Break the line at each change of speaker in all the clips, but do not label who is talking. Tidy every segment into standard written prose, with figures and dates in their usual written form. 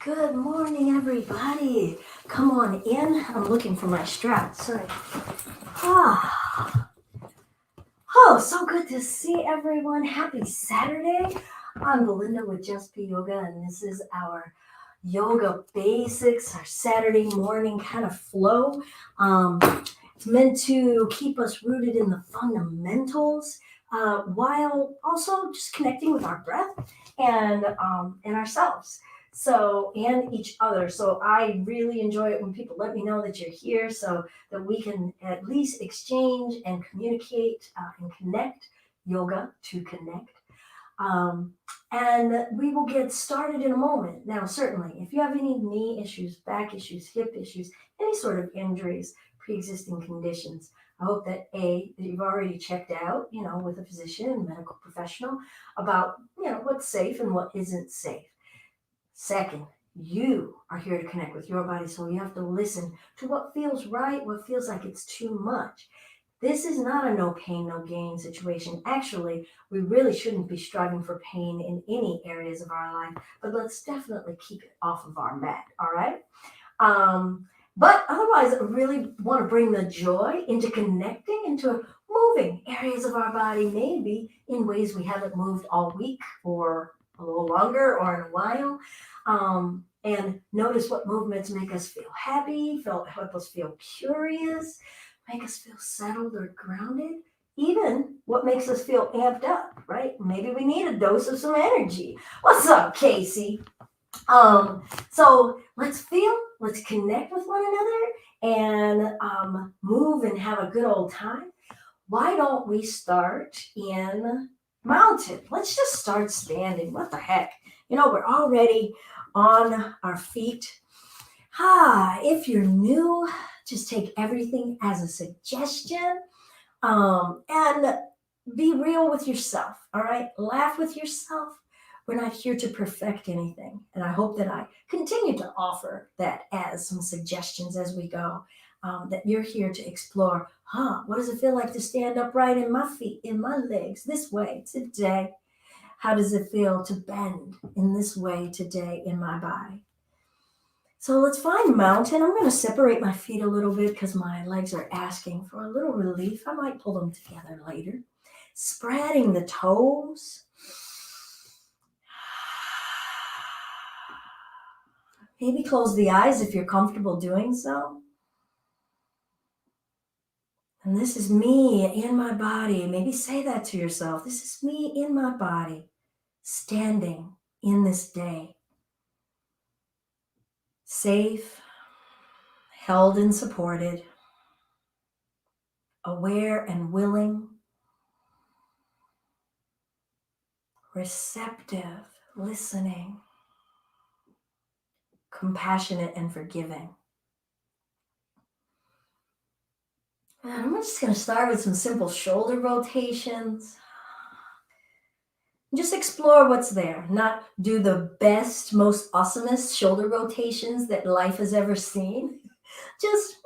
Good morning, everybody. Come on in. I'm looking for my strap. Sorry. Ah, oh, so good to see everyone. Happy Saturday. I'm Belinda with Just Be Yoga, and this is our yoga basics, our Saturday morning kind of flow. Um, it's meant to keep us rooted in the fundamentals while also just connecting with our breath and ourselves. So, and each other. So, I really enjoy it when people let me know that you're here so that we can at least exchange and communicate and connect. Yoga to connect. Um, and we will get started in a moment. Now, certainly, if you have any knee issues, back issues, hip issues, any sort of injuries, pre-existing conditions, I hope that that you've already checked out, with a physician and medical professional about, what's safe and what isn't safe. Second, you are here to connect with your body, so you have to listen to what feels right, what feels like it's too much. This is not a no pain, no gain situation. Actually, we really shouldn't be striving for pain in any areas of our life, but let's definitely keep it off of our mat, all right? But otherwise, I really want to bring the joy into connecting, into moving areas of our body, maybe in ways we haven't moved all week or a little longer or in a while. And notice what movements make us feel happy, help us feel curious, make us feel settled or grounded, even what makes us feel amped up, right? Maybe we need a dose of some energy. What's up, Casey? So let's connect with one another and move and have a good old time. Why don't we start in mountain? Let's just start standing. What the heck? We're already on our feet. If you're new, just take everything as a suggestion and be real with yourself. All right. Laugh with yourself. We're not here to perfect anything. And I hope that I continue to offer that as some suggestions as we go. That you're here to explore, what does it feel like to stand upright in my feet, in my legs, this way today? How does it feel to bend in this way today in my body? So let's find mountain. I'm going to separate my feet a little bit because my legs are asking for a little relief. I might pull them together later. Spreading the toes. Maybe close the eyes if you're comfortable doing so. And this is me in my body. Maybe say that to yourself. This is me in my body, standing in this day. Safe, held and supported, aware and willing, receptive, listening, compassionate and forgiving. And I'm just going to start with some simple shoulder rotations. Just explore what's there, not do the best, most awesomest shoulder rotations that life has ever seen. Just,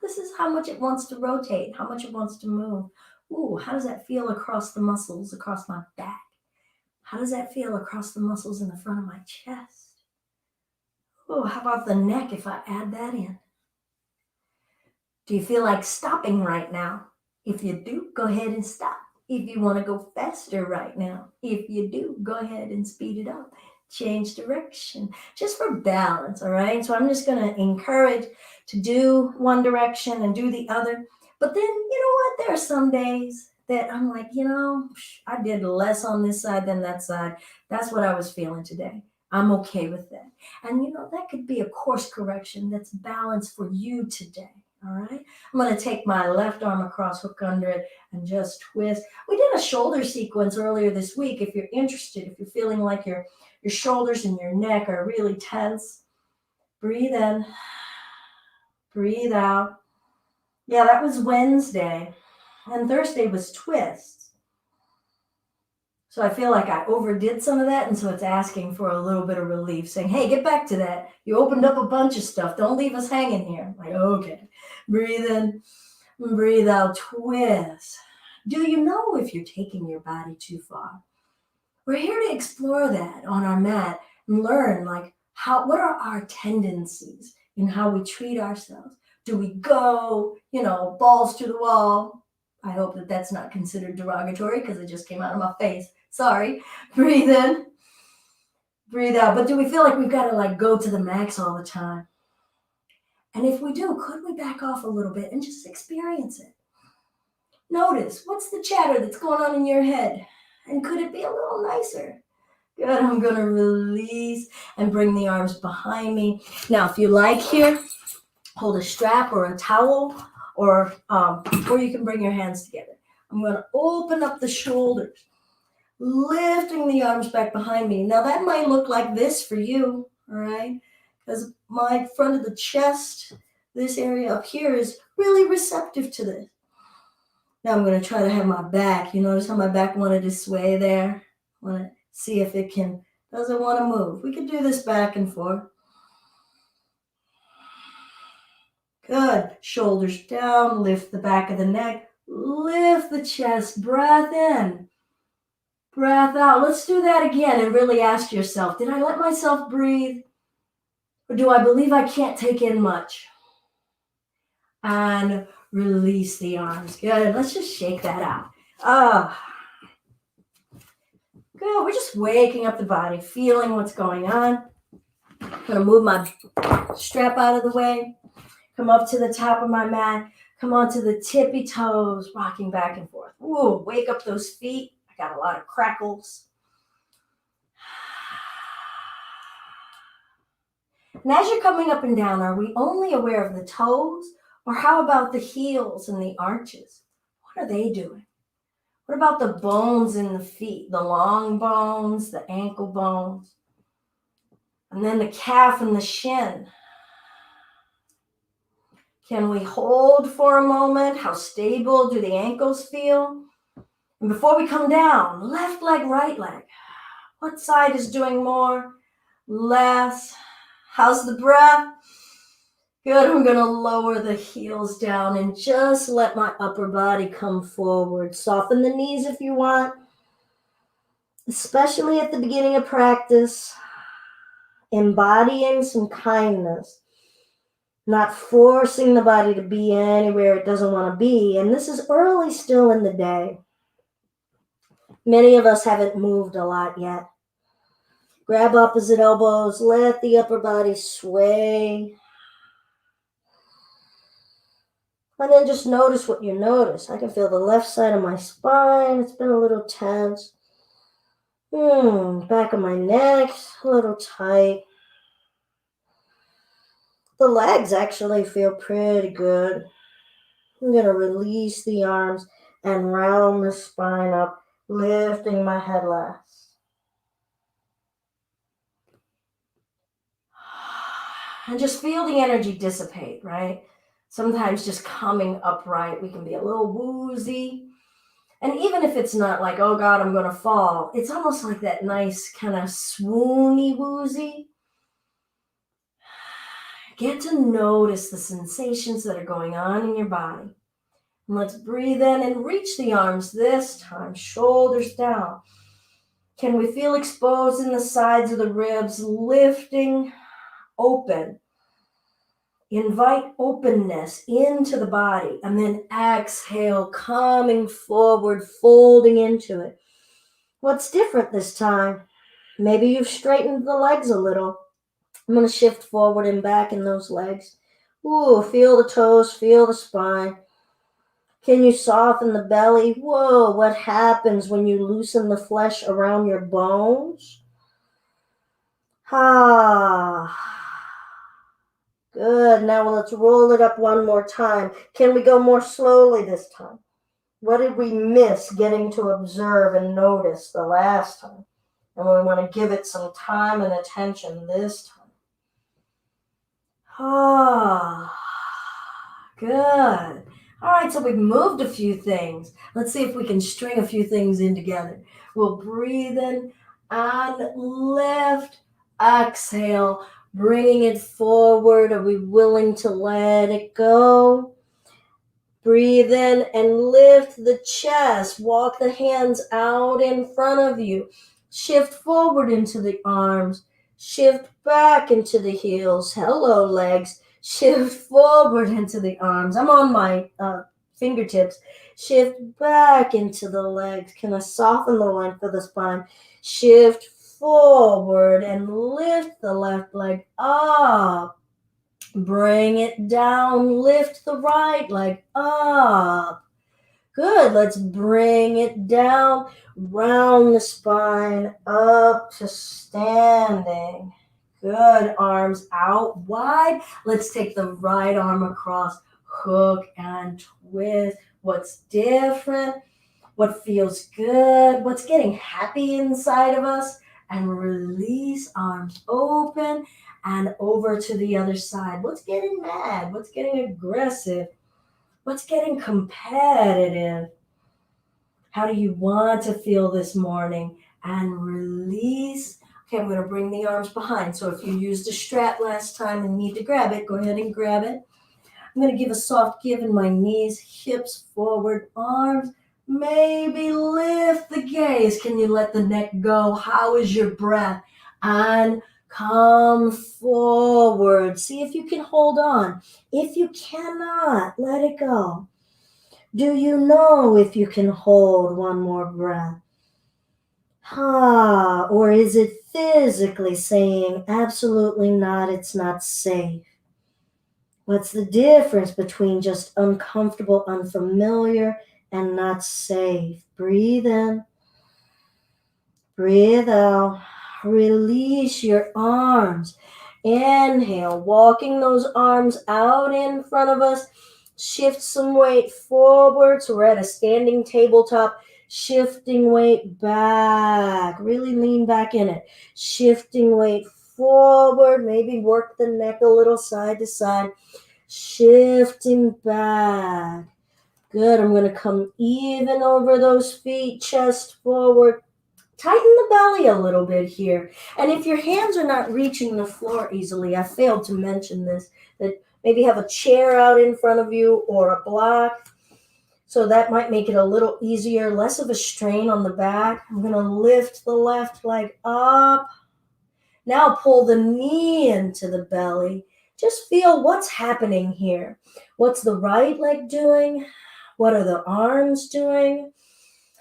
this is how much it wants to rotate, how much it wants to move. Ooh, how does that feel across the muscles, across my back? How does that feel across the muscles in the front of my chest? Oh, how about the neck if I add that in? Do you feel like stopping right now? If you do, go ahead and stop. If you want to go faster right now, if you do, go ahead and speed it up. Change direction, just for balance, all right? So I'm just going to encourage to do one direction and do the other. But then, you know what? There are some days that I'm like, I did less on this side than that side. That's what I was feeling today. I'm okay with that. And, that could be a course correction that's balanced for you today. All right. I'm going to take my left arm across, hook under it, and just twist. We did a shoulder sequence earlier this week. If you're interested, if you're feeling like your shoulders and your neck are really tense, breathe in, breathe out. Yeah, that was Wednesday. And Thursday was twists. So I feel like I overdid some of that, and so it's asking for a little bit of relief, saying, hey, get back to that. You opened up a bunch of stuff. Don't leave us hanging here. Like, okay. Breathe in, breathe out, twist. Do you know if you're taking your body too far? We're here to explore that on our mat and learn, like, what are our tendencies in how we treat ourselves? Do we go, balls to the wall? I hope that that's not considered derogatory because it just came out of my face. Sorry. Breathe in, breathe out. But do we feel like we've got to like go to the max all the time? And if we do, could we back off a little bit and just experience it? Notice what's the chatter that's going on in your head? And could it be a little nicer? Good. I'm going to release and bring the arms behind me. Now, if you like here, hold a strap or a towel, or you can bring your hands together. I'm going to open up the shoulders, lifting the arms back behind me. Now, that might look like this for you, all right? Because my front of the chest, this area up here, is really receptive to this. Now I'm going to try to have my back. You notice how my back wanted to sway there? I want to see if it doesn't want to move. We could do this back and forth. Good. Shoulders down, lift the back of the neck, lift the chest, breath in, breath out. Let's do that again and really ask yourself, did I let myself breathe? Or do I believe I can't take in much? And release the arms. Good. Let's just shake that out. Good. We're just waking up the body, feeling what's going on. I'm going to move my strap out of the way. Come up to the top of my mat. Come onto the tippy toes, rocking back and forth. Ooh, wake up those feet. I got a lot of crackles. And as you're coming up and down, are we only aware of the toes? Or how about the heels and the arches? What are they doing? What about the bones in the feet? The long bones, the ankle bones, and then the calf and the shin. Can we hold for a moment? How stable do the ankles feel? And before we come down, left leg, right leg. What side is doing more? Less. How's the breath? Good. I'm going to lower the heels down and just let my upper body come forward. Soften the knees if you want, especially at the beginning of practice. Embodying some kindness, not forcing the body to be anywhere it doesn't want to be. And this is early still in the day. Many of us haven't moved a lot yet. Grab opposite elbows, let the upper body sway. And then just notice what you notice. I can feel the left side of my spine. It's been a little tense. Back of my neck, a little tight. The legs actually feel pretty good. I'm going to release the arms and round the spine up, lifting my head last. And just feel the energy dissipate, right? Sometimes just coming upright, we can be a little woozy. And even if it's not like, oh God, I'm going to fall, it's almost like that nice kind of swoony woozy. Get to notice the sensations that are going on in your body. And let's breathe in and reach the arms this time, shoulders down. Can we feel exposed in the sides of the ribs, lifting, open? Invite openness into the body, and then exhale, coming forward, folding into it. What's different this time? Maybe you've straightened the legs a little. I'm going to shift forward and back in those legs. Ooh, feel the toes, feel the spine. Can you soften the belly? Whoa, what happens when you loosen the flesh around your bones? Good. Now let's roll it up one more time. Can we go more slowly this time? What did we miss getting to observe and notice the last time? And we want to give it some time and attention this time. Good. All right, so we've moved a few things. Let's see if we can string a few things in together. We'll breathe in and lift, exhale, bringing it forward. Are we willing to let it go? Breathe in and lift the chest. Walk the hands out in front of you. Shift forward into the arms. Shift back into the heels. Hello, legs. Shift forward into the arms. I'm on my fingertips. Shift back into the legs. Can I soften the length of the spine? Shift forward and lift the left leg up. Bring it down. Lift the right leg up. Good. Let's bring it down. Round the spine up to standing. Good. Arms out wide. Let's take the right arm across. Hook and twist. What's different? What feels good? What's getting happy inside of us? And release, arms open and over to the other side. What's getting mad? What's getting aggressive? What's getting competitive? How do you want to feel this morning? And release. Okay, I'm going to bring the arms behind. So if you used a strat last time and need to grab it, go ahead and grab it. I'm going to give a soft give in my knees, hips forward, arms. Maybe lift the gaze. Can you let the neck go? How is your breath? And come forward. See if you can hold on. If you cannot, let it go. Do you know if you can hold one more breath? Or is it physically saying, absolutely not, it's not safe? What's the difference between just uncomfortable, unfamiliar, and not safe? Breathe in, breathe out, release your arms. Inhale, walking those arms out in front of us. Shift some weight forward, so we're at a standing tabletop. Shifting weight back, really lean back in it. Shifting weight forward, maybe work the neck a little side to side. Shifting back. Good, I'm going to come even over those feet, chest forward. Tighten the belly a little bit here. And if your hands are not reaching the floor easily, I failed to mention this, that maybe have a chair out in front of you or a block. So that might make it a little easier, less of a strain on the back. I'm going to lift the left leg up. Now pull the knee into the belly. Just feel what's happening here. What's the right leg doing? What are the arms doing?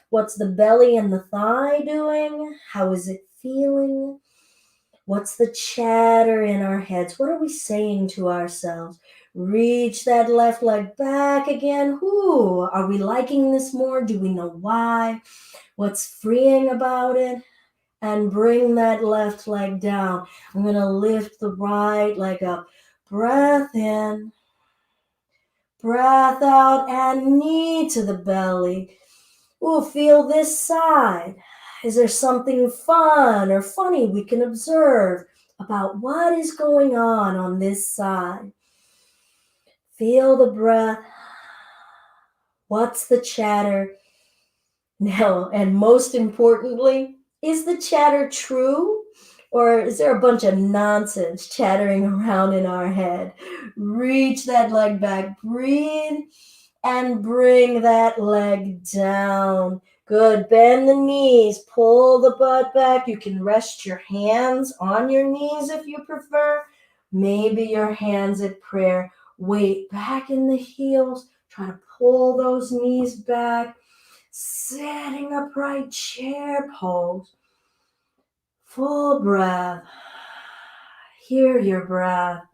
What's the belly and the thigh doing? How is it feeling? What's the chatter in our heads? What are we saying to ourselves? Reach that left leg back again. Ooh, are we liking this more? Do we know why? What's freeing about it? And bring that left leg down. I'm going to lift the right leg up. Breath in, breath out, and knee to the belly. Ooh, feel this side. Is there something fun or funny we can observe about what is going on this side? Feel the breath. What's the chatter? Now, and most importantly, is the chatter true? Or is there a bunch of nonsense chattering around in our head? Reach that leg back, breathe, and bring that leg down. Good. Bend the knees, pull the butt back. You can rest your hands on your knees if you prefer. Maybe your hands at prayer. Weight back in the heels. Try to pull those knees back. Sitting upright, chair pose. Full breath. Hear your breath.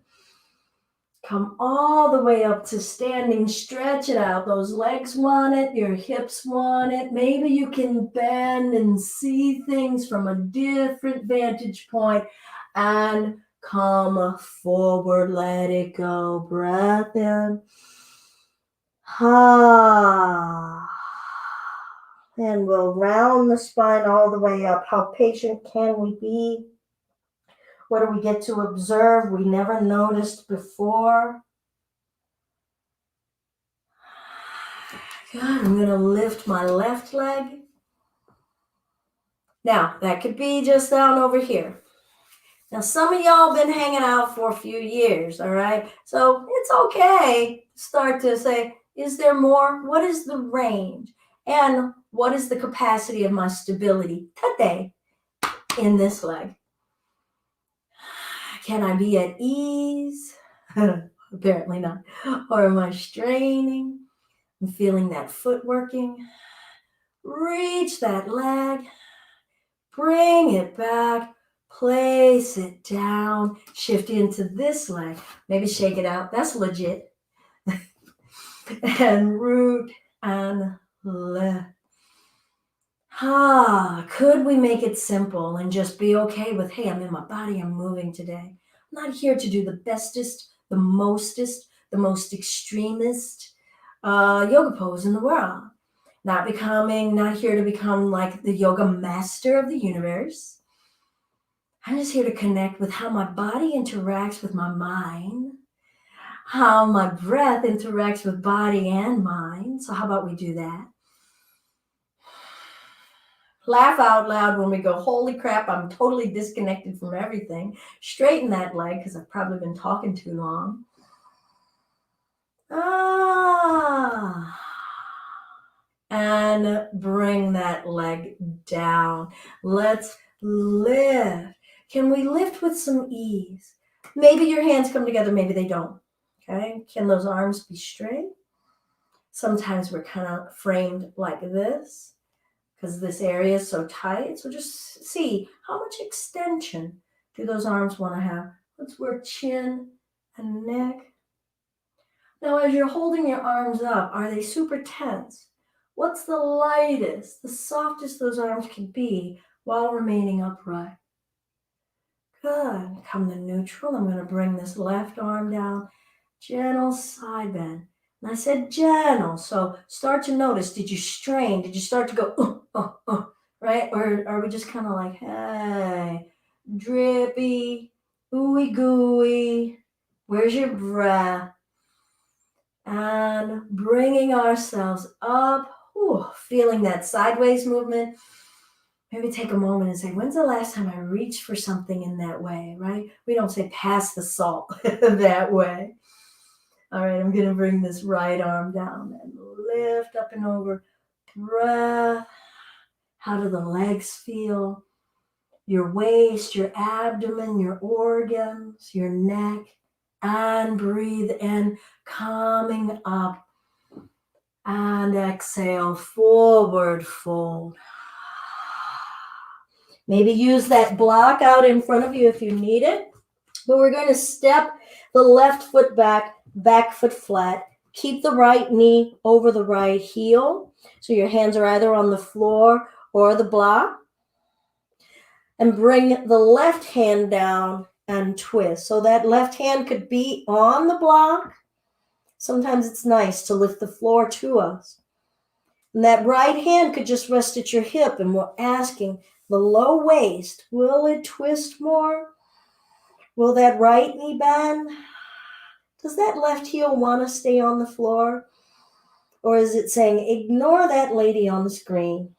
Come all the way up to standing. Stretch it out. Those legs want it. Your hips want it. Maybe you can bend and see things from a different vantage point and come forward. Let it go. Breath in. And we'll round the spine all the way up. How patient can we be? What do we get to observe we never noticed before? Good. I'm going to lift my left leg. Now, that could be just down over here. Now, some of y'all been hanging out for a few years, all right? So it's okay to start to say, is there more? What is the range? And what is the capacity of my stability today in this leg? Can I be at ease? Apparently not. Or am I straining? I'm feeling that foot working. Reach that leg. Bring it back. Place it down. Shift into this leg. Maybe shake it out. That's legit. And root and lift. Could we make it simple and just be okay with, hey, I'm in my body, I'm moving today. I'm not here to do the bestest, the mostest, the most extremist yoga pose in the world. Not here to become like the yoga master of the universe. I'm just here to connect with how my body interacts with my mind, how my breath interacts with body and mind. So how about we do that? Laugh out loud when we go, holy crap, I'm totally disconnected from everything. Straighten that leg because I've probably been talking too long. And bring that leg down. Let's lift. Can we lift with some ease? Maybe your hands come together, maybe they don't. Okay, can those arms be straight? Sometimes we're kind of framed like this because this area is so tight. So just see how much extension do those arms want to have. Let's work chin and neck. Now, as you're holding your arms up, are they super tense? What's the lightest, the softest those arms can be while remaining upright? Good. Come to neutral. I'm going to bring this left arm down. Gentle side bend. And I said gentle. So start to notice, did you strain? Did you start to go, right? Or are we just kind of like, hey, drippy, ooey gooey. Where's your breath? And bringing ourselves up, feeling that sideways movement. Maybe take a moment and say, when's the last time I reached for something in that way, right? We don't say pass the salt that way. All right, I'm going to bring this right arm down and lift up and over. Breath. How do the legs feel? Your waist, your abdomen, your organs, your neck. And breathe in, coming up. And exhale, forward fold. Maybe use that block out in front of you if you need it. But we're going to step the left foot back foot flat. Keep the right knee over the right heel. So your hands are either on the floor or the block. And bring the left hand down and twist. So that left hand could be on the block. Sometimes it's nice to lift the floor to us. And that right hand could just rest at your hip, and we're asking the low waist, will it twist more? Will that right knee bend? Does that left heel want to stay on the floor? Or is it saying, ignore that lady on the screen?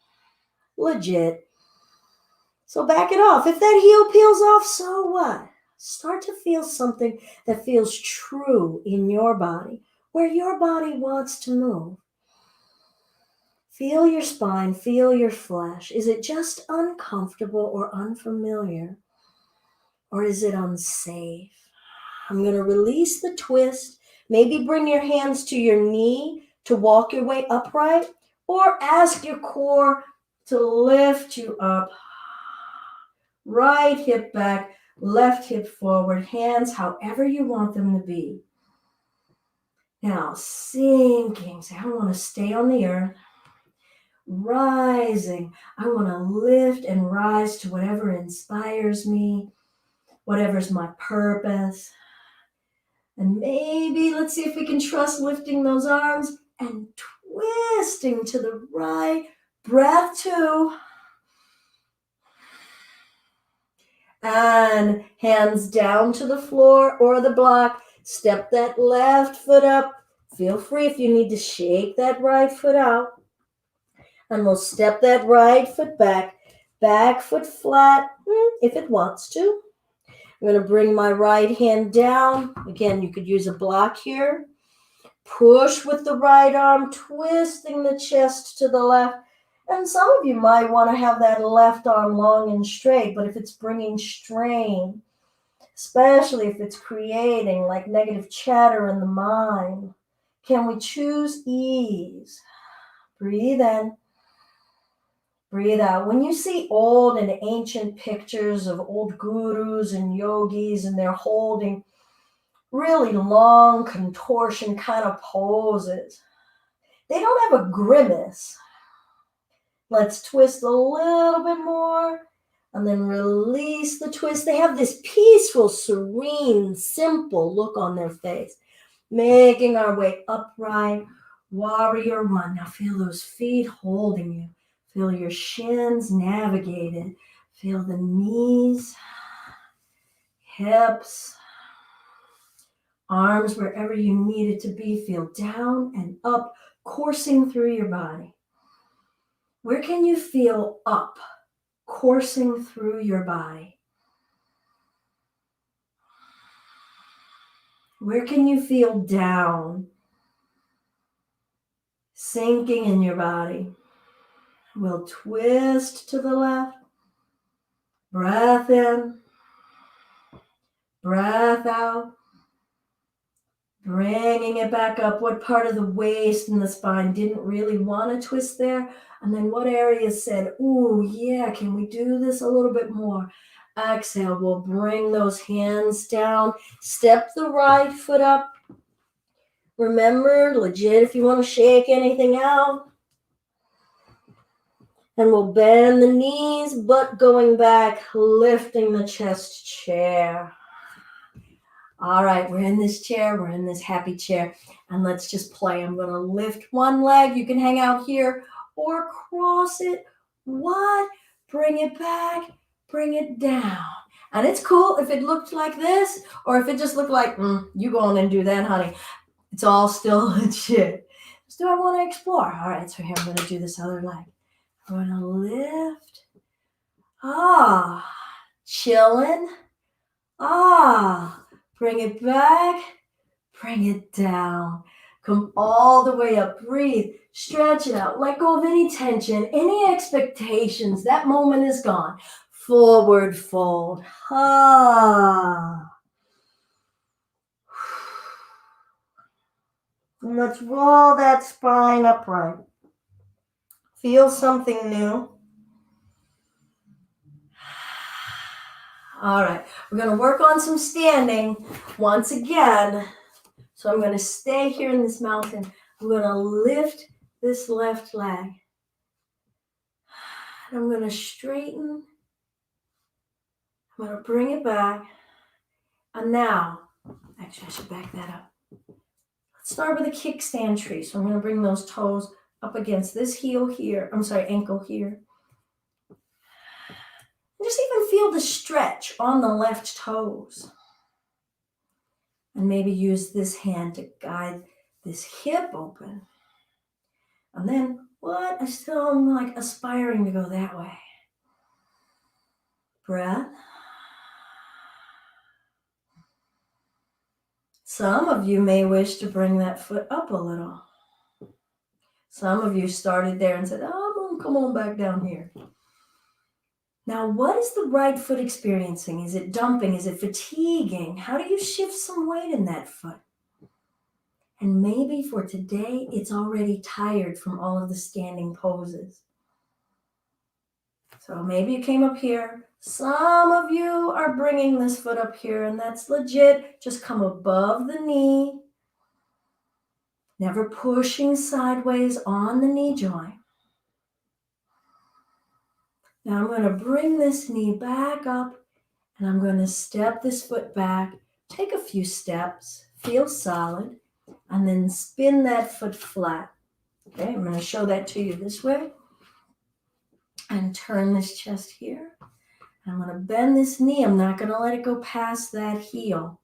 Legit. So back it off. If that heel peels off, so what? Start to feel something that feels true in your body, where your body wants to move. Feel your spine, feel your flesh. Is it just uncomfortable or unfamiliar? Or is it unsafe? I'm going to release the twist. Maybe bring your hands to your knee to walk your way upright, or ask your core to lift you up. Right hip back, left hip forward, hands however you want them to be. Now, sinking. Say, I want to stay on the earth. Rising. I want to lift and rise to whatever inspires me, whatever's my purpose. And maybe let's see if we can trust lifting those arms and twisting to the right. Breath 2. And hands down to the floor or the block. Step that left foot up. Feel free if you need to shake that right foot out. And we'll step that right foot back foot flat if it wants to. I'm going to bring my right hand down. Again, you could use a block here. Push with the right arm, twisting the chest to the left. And some of you might want to have that left arm long and straight, but if it's bringing strain, especially if it's creating like negative chatter in the mind. Can we choose ease? Breathe in, breathe out. When you see old and ancient pictures of old gurus and yogis, and they're holding really long contortion kind of poses, they don't have a grimace. Let's twist a little bit more and then release the twist. They have this peaceful, serene, simple look on their face. Making our way upright, warrior one. Now feel those feet holding you. Feel your shins navigated. Feel the knees, hips, arms wherever you need it to be. Feel down and up, coursing through your body. Where can you feel up, coursing through your body? Where can you feel down, sinking in your body? We'll twist to the left, breath in, breath out, bringing it back up. What part of the waist and the spine didn't really want to twist there? And then what areas said, ooh, yeah, can we do this a little bit more? Exhale, we'll bring those hands down. Step the right foot up. Remember, legit, if you want to shake anything out. And we'll bend the knees, butt going back, lifting the chest chair. All right, we're in this chair. We're in this happy chair. And let's just play. I'm going to lift one leg. You can hang out here or cross it. What? Bring it back. Bring it down. And it's cool if it looked like this or if it just looked like, you go on and do that, honey. It's all still legit. So I want to explore. All right, so here I'm going to do this other leg. I'm going to lift. Chilling. Bring it back. Bring it down. Come all the way up. Breathe. Stretch it out. Let go of any tension, any expectations. That moment is gone. Forward fold. And let's roll that spine upright. Feel something new. All right, we're going to work on some standing once again. So I'm going to stay here in this mountain. I'm going to lift this left leg. I'm going to straighten. I'm going to bring it back. And now, actually I should back that up. Let's start with a kickstand tree. So I'm going to bring those toes up against this heel here. Ankle here. And just even feel the stretch on the left toes. And maybe use this hand to guide this hip open. And then, I still am like aspiring to go that way. Breath. Some of you may wish to bring that foot up a little. Some of you started there and said, come on back down here. Now, what is the right foot experiencing? Is it dumping? Is it fatiguing? How do you shift some weight in that foot? And maybe for today, it's already tired from all of the standing poses. So maybe you came up here. Some of you are bringing this foot up here, and that's legit. Just come above the knee. Never pushing sideways on the knee joint. Now I'm going to bring this knee back up, and I'm going to step this foot back. Take a few steps. Feel solid. And then spin that foot flat. Okay, I'm going to show that to you this way. And turn this chest here. I'm going to bend this knee. I'm not going to let it go past that heel.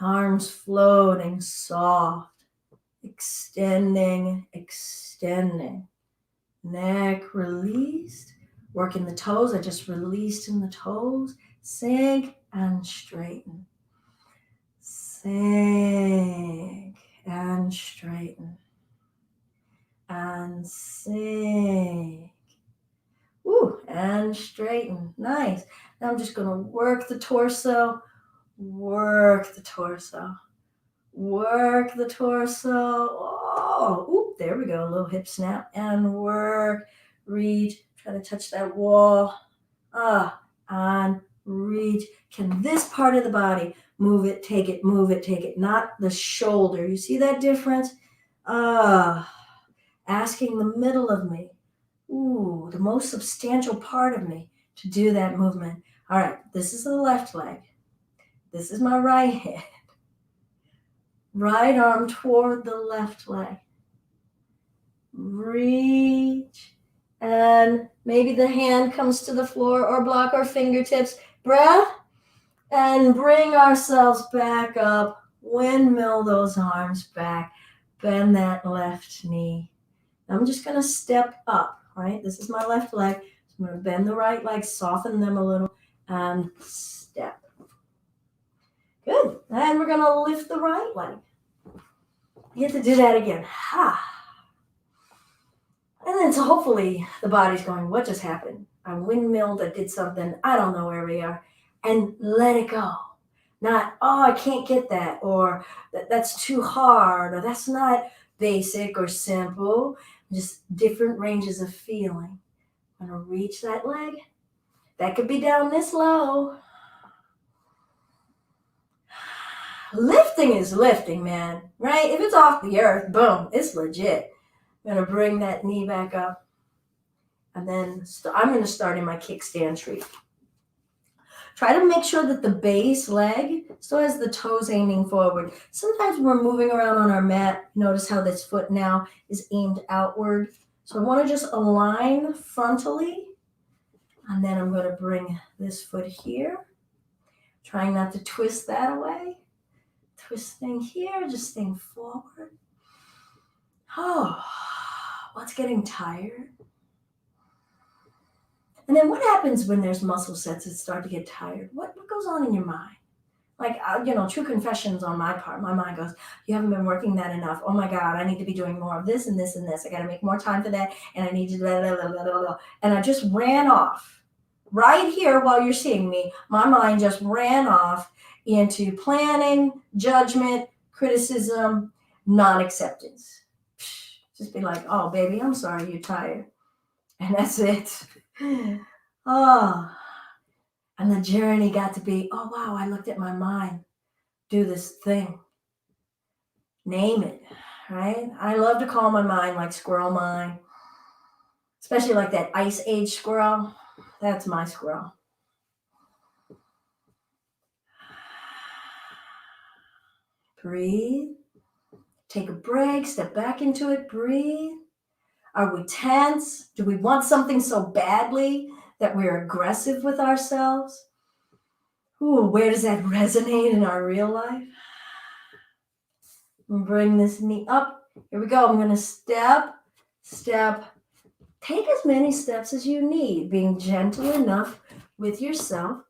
Arms floating, soft. Extending, extending. Neck released. Working the toes. I just released in the toes. Sink and straighten. Sink and straighten. And sink. Ooh, and straighten. Nice. Now I'm just going to work the torso, work the torso, work the torso. Oh, oop, there we go. A little hip snap and work, reach, try to touch that wall. And reach. Can this part of the body move it, take it, move it, take it, not the shoulder. You see that difference? Asking the middle of me, ooh, the most substantial part of me to do that movement. All right, this is the left leg. This is my right hand. Right arm toward the left leg. Reach. And maybe the hand comes to the floor or block our fingertips. Breath. And bring ourselves back up. Windmill those arms back. Bend that left knee. I'm just going to step up, right? This is my left leg. So I'm going to bend the right leg, soften them a little, and step. Good. And we're going to lift the right leg. You get to do that again. Ha. And then so hopefully the body's going, what just happened? I windmilled, I did something, I don't know where we are. And let it go. Not, oh, I can't get that, or that's too hard, or that's not basic or simple. Just different ranges of feeling. I'm going to reach that leg. That could be down this low. Lifting is lifting, man, right? If it's off the earth, boom, it's legit. I'm going to bring that knee back up. And then I'm going to start in my kickstand tree. Try to make sure that the base leg still has the toes aiming forward. Sometimes we're moving around on our mat. Notice how this foot now is aimed outward. So I want to just align frontally. And then I'm going to bring this foot here. Trying not to twist that away. Twisting here, just staying forward. Oh, what's getting tired? And then what happens when there's muscle sets that start to get tired? What goes on in your mind? Like, true confessions on my part. My mind goes, you haven't been working that enough. Oh my God, I need to be doing more of this and this and this. I got to make more time for that. And I need to blah, blah, blah, blah, blah, blah. And I just ran off. Right here while you're seeing me, my mind just ran off into planning, judgment, criticism, non-acceptance. Just be like, oh, baby, I'm sorry you're tired. And that's it. Oh, and the journey got to be, oh, wow, I looked at my mind do this thing. Name it, right? I love to call my mind like squirrel mind, especially like that ice age squirrel. That's my squirrel. Breathe. Take a break, step back into it, breathe. Are we tense? Do we want something so badly that we're aggressive with ourselves? Ooh, where does that resonate in our real life? And bring this knee up. Here we go. I'm going to step. Take as many steps as you need, being gentle enough with yourself.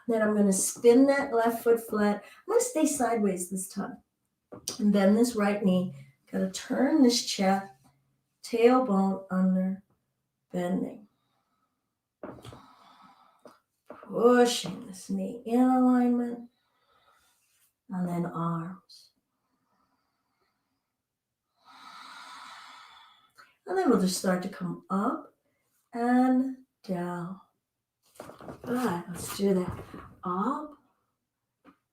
Then I'm going to spin that left foot flat. I'm going to stay sideways this time. And bend this right knee. Got to turn this chest. Tailbone under, bending. Pushing this knee in alignment. And then arms. And then we'll just start to come up and down. Good, let's do that. Up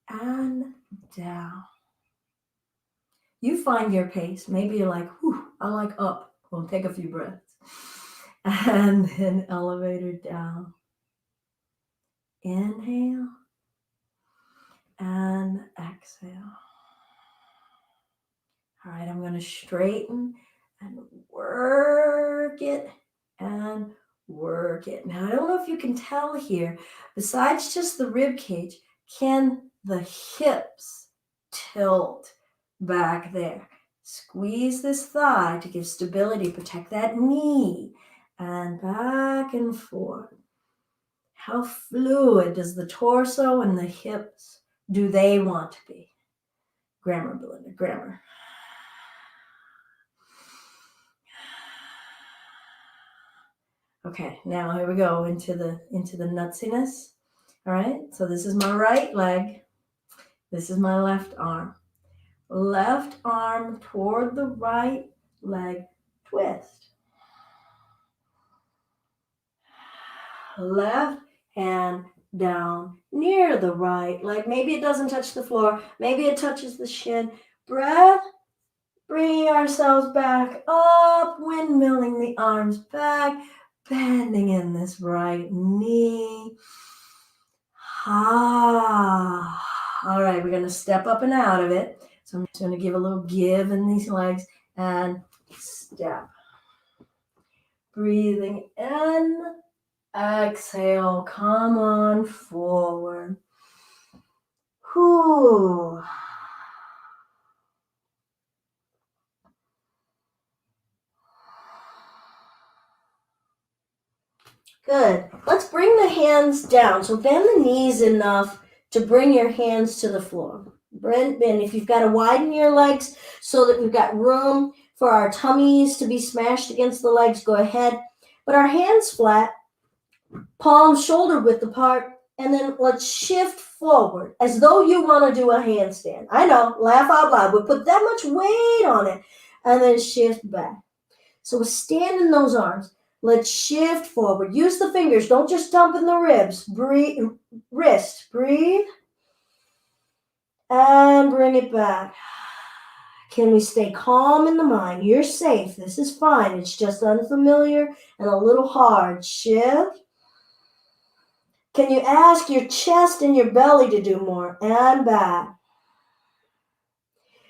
and down. You find your pace. Maybe you're like, whew, I like up. We'll take a few breaths. And then elevator down. Inhale and exhale. All right, I'm going to straighten and work it and work it. Now, I don't know if you can tell here, besides just the rib cage, can the hips tilt back there? Squeeze this thigh to give stability, protect that knee, and back and forth. How fluid does the torso and the hips, do they want to be? Grammar, Belinda, grammar. Okay, now here we go into the nutsiness. All right, so this is my right leg. This is my left arm. Left arm toward the right leg, twist. Left hand down near the right leg. Maybe it doesn't touch the floor. Maybe it touches the shin. Breath. Bringing ourselves back up, windmilling the arms back, bending in this right knee. Ah. All right, we're going to step up and out of it. So I'm just going to give a little give in these legs and step. Breathing in, exhale, come on forward. Whew. Good. Let's bring the hands down. So bend the knees enough to bring your hands to the floor. Bend, if you've got to widen your legs so that we've got room for our tummies to be smashed against the legs, go ahead. But our hands flat, palms shoulder width apart, and then let's shift forward as though you want to do a handstand. I know, laugh out loud, but put that much weight on it, and then shift back. So stand in those arms. Let's shift forward. Use the fingers. Don't just dump in the ribs. Breathe, wrist. Breathe. And bring it back. Can we stay calm in the mind? You're safe. This is fine. It's just unfamiliar and a little hard. Shift. Can you ask your chest and your belly to do more? And back.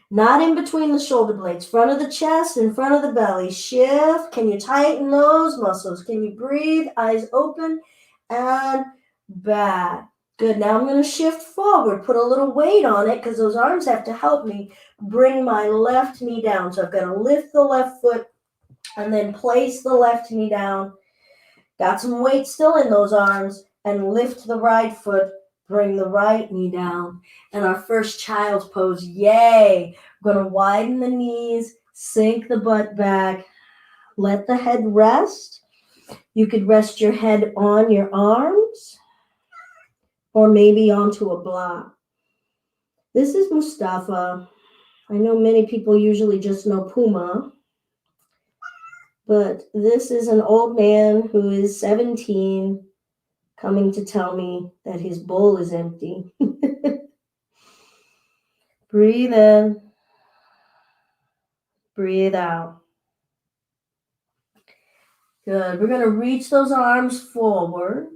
Not in between the shoulder blades. Front of the chest, in front of the belly. Shift. Can you tighten those muscles? Can you breathe? Eyes open and back. Good. Now I'm going to shift forward. Put a little weight on it because those arms have to help me bring my left knee down. So I've got to lift the left foot and then place the left knee down. Got some weight still in those arms and lift the right foot. Bring the right knee down. And our first child's pose, yay. We're going to widen the knees, sink the butt back, let the head rest. You could rest your head on your arms or maybe onto a block. This is Mustafa. I know many people usually just know Puma, but this is an old man who is 17 coming to tell me that his bowl is empty. Breathe in. Breathe out. Good. We're going to reach those arms forward.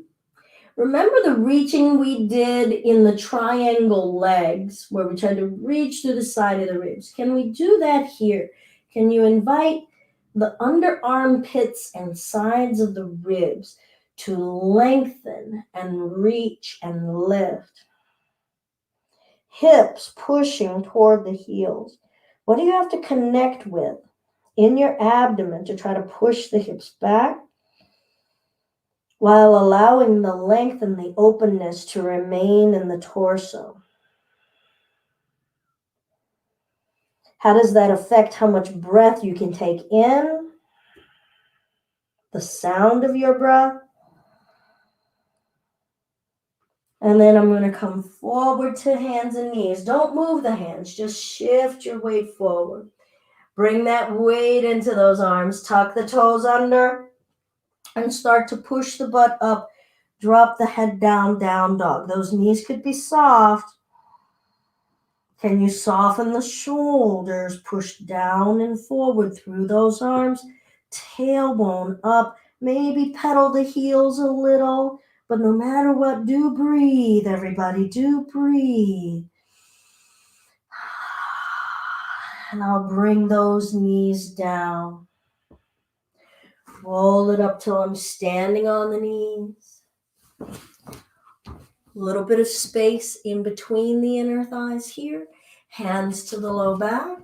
Remember the reaching we did in the triangle legs where we tried to reach through the side of the ribs? Can we do that here? Can you invite the underarm pits and sides of the ribs to lengthen and reach and lift? Hips pushing toward the heels. What do you have to connect with in your abdomen to try to push the hips back while allowing the length and the openness to remain in the torso? How does that affect how much breath you can take in? The sound of your breath? And then I'm going to come forward to hands and knees. Don't move the hands. Just shift your weight forward. Bring that weight into those arms. Tuck the toes under and start to push the butt up. Drop the head down, down dog. Those knees could be soft. Can you soften the shoulders? Push down and forward through those arms. Tailbone up. Maybe pedal the heels a little. But no matter what, do breathe, everybody. Do breathe. And I'll bring those knees down. Roll it up till I'm standing on the knees. A little bit of space in between the inner thighs here. Hands to the low back.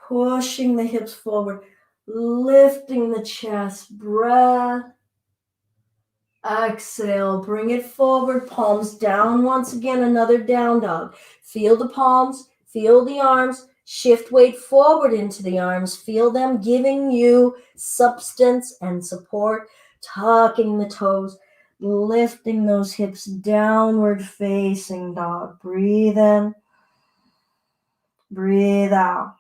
Pushing the hips forward. Lifting the chest. Breath. Exhale. Bring it forward. Palms down once again. Another down dog. Feel the palms. Feel the arms. Shift weight forward into the arms. Feel them giving you substance and support. Tucking the toes, lifting those hips, downward facing dog. Breathe in, breathe out.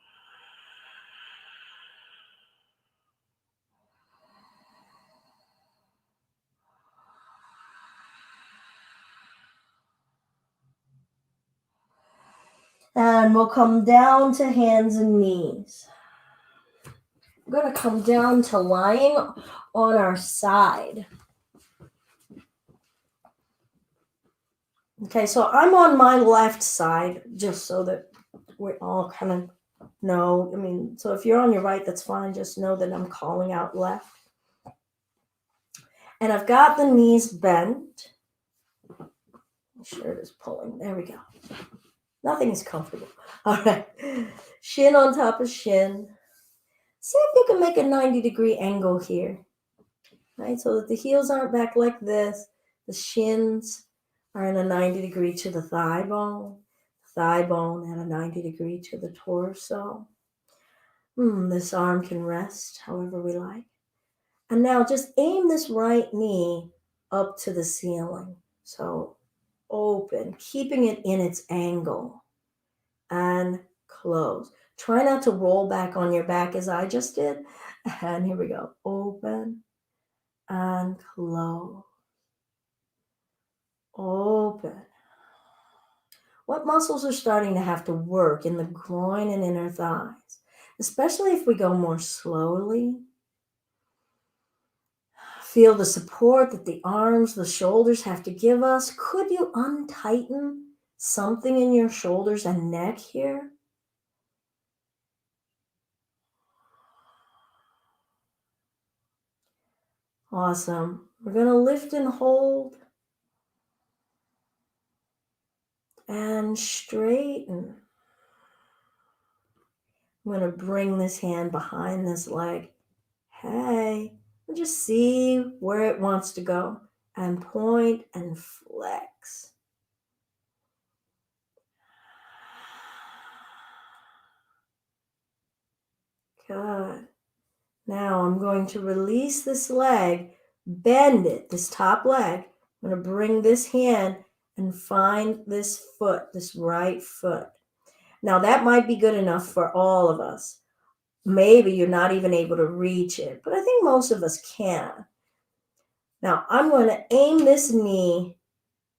And we'll come down to hands and knees. We're going to come down to lying on our side. Okay, so I'm on my left side, just so that we all kind of know. I mean, so if you're on your right, that's fine. Just know that I'm calling out left. And I've got the knees bent. My shirt is pulling. There we go. Nothing is comfortable. All right. Shin on top of shin. See if you can make a 90-degree angle here. Right, so that the heels aren't back like this. The shins are in a 90-degree to the thigh bone at a 90-degree to the torso. This arm can rest however we like. And now just aim this right knee up to the ceiling. So open, keeping it in its angle. And close. Try not to roll back on your back as I just did. And here we go. Open and close. Open. What muscles are starting to have to work in the groin and inner thighs, especially if we go more slowly? Feel the support that the arms, the shoulders have to give us. Could you untighten something in your shoulders and neck here? Awesome. We're going to lift and hold and straighten. I'm going to bring this hand behind this leg. Hey, and just see where it wants to go and point and flex. Good. Now I'm going to release this leg, bend it, this top leg. I'm going to bring this hand and find this foot, this right foot. Now that might be good enough for all of us. Maybe you're not even able to reach it, but I think most of us can. Now I'm going to aim this knee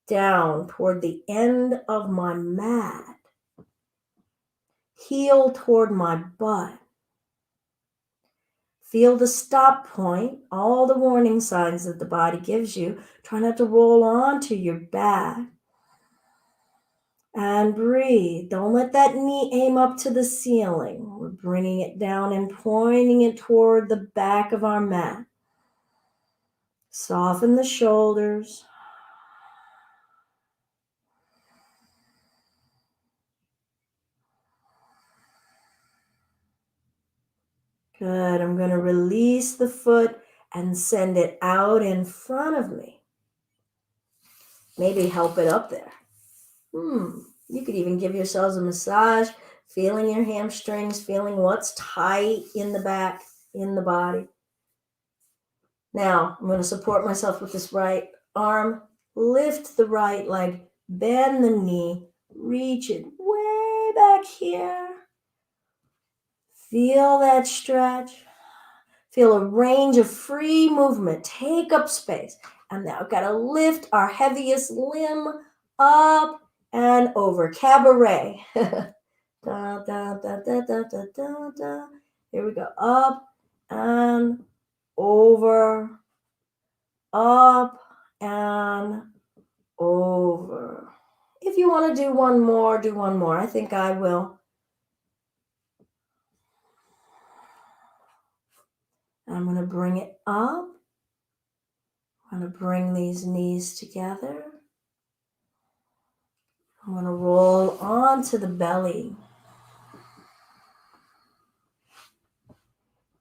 down toward the end of my mat. Heel toward my butt. Feel the stop point, all the warning signs that the body gives you. Try not to roll onto your back. And breathe. Don't let that knee aim up to the ceiling. We're bringing it down and pointing it toward the back of our mat. Soften the shoulders. Good. I'm going to release the foot and send it out in front of me. Maybe help it up there. You could even give yourselves a massage, feeling your hamstrings, feeling what's tight in the back, in the body. Now, I'm going to support myself with this right arm. Lift the right leg, bend the knee, reach it way back here. Feel that stretch. Feel a range of free movement. Take up space. And now I've got to lift our heaviest limb up and over. Cabaret. Da, da, da, da, da, da, da, da. Here we go. Up and over. Up and over. If you want to do one more, do one more. I think I will. I'm going to bring it up. I'm going to bring these knees together. I'm going to roll onto the belly.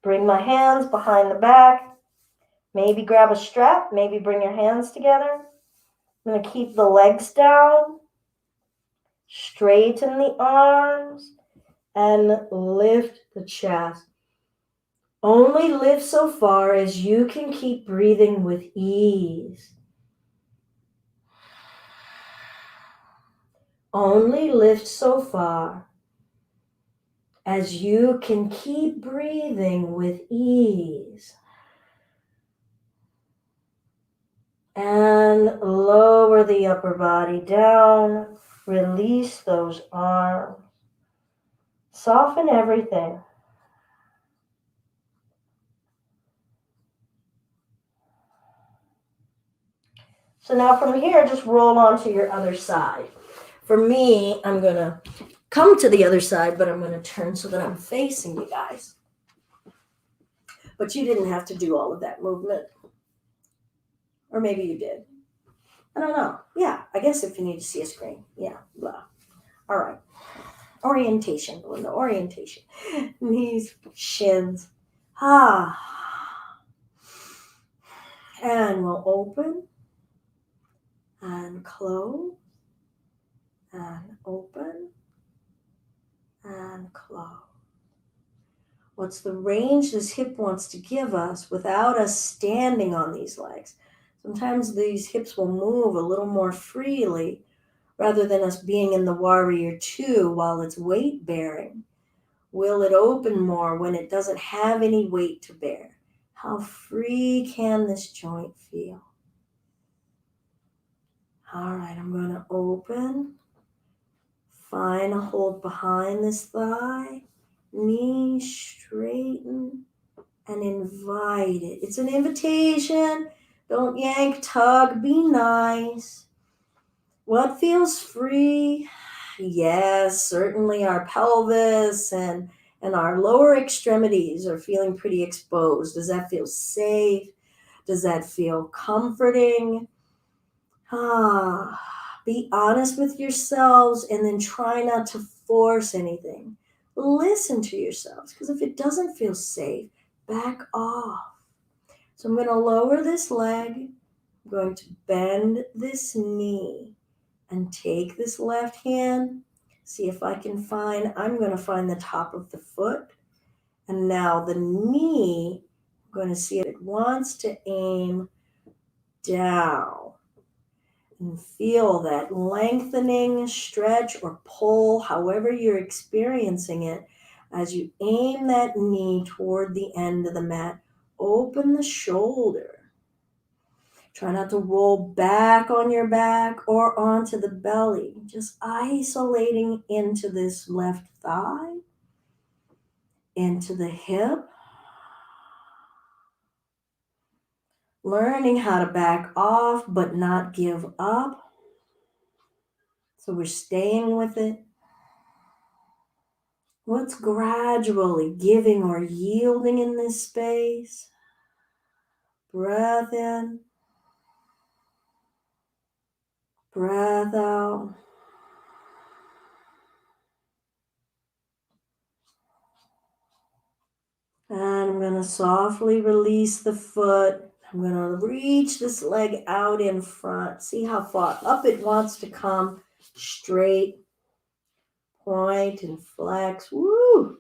Bring my hands behind the back. Maybe grab a strap. Maybe bring your hands together. I'm going to keep the legs down. Straighten the arms. and lift the chest. Only lift so far as you can keep breathing with ease. Only lift so far as you can keep breathing with ease. And lower the upper body down. Release those arms. Soften everything. So now from here, just roll on to your other side. For me, I'm going to come to the other side, but I'm going to turn so that I'm facing you guys. But you didn't have to do all of that movement. Or maybe you did. I don't know. Yeah, I guess if you need to see a screen. Yeah, blah. All right. Orientation, Belinda, orientation. Knees, shins. And we'll open and close and open and close. What's the range this hip wants to give us without us standing on these legs? Sometimes these hips will move a little more freely rather than us being in the warrior two while it's weight bearing. Will it open more when it doesn't have any weight to bear? How free can this joint feel? All right, I'm going to open. Find a hold behind this thigh. Knees straighten and invite it. It's an invitation. Don't yank, tug, be nice. What feels free? Yes, certainly our pelvis and our lower extremities are feeling pretty exposed. Does that feel safe? Does that feel comforting? Be honest with yourselves and then try not to force anything. Listen to yourselves, because if it doesn't feel safe, back off. So I'm going to lower this leg. I'm going to bend this knee and take this left hand. See if I can I'm going to find the top of the foot. And now the knee, I'm going to see if it wants to aim down. And feel that lengthening, stretch, or pull, however you're experiencing it, as you aim that knee toward the end of the mat. Open the shoulder. Try not to roll back on your back or onto the belly. Just isolating into this left thigh, into the hip. Learning how to back off but not give up. So we're staying with it. What's gradually giving or yielding in this space? Breath in. Breath out. And I'm going to softly release the foot. I'm going to reach this leg out in front. See how far up it wants to come. Straight. Point and flex. Woo!